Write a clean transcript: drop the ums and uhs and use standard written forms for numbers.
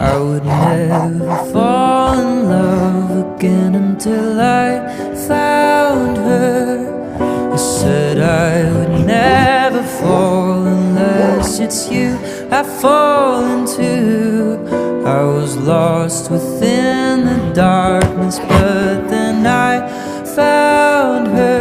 I would never fall in love again until I found her. I said I would never fall unless it's you I fall into. I was lost within the darkness, but then I found her.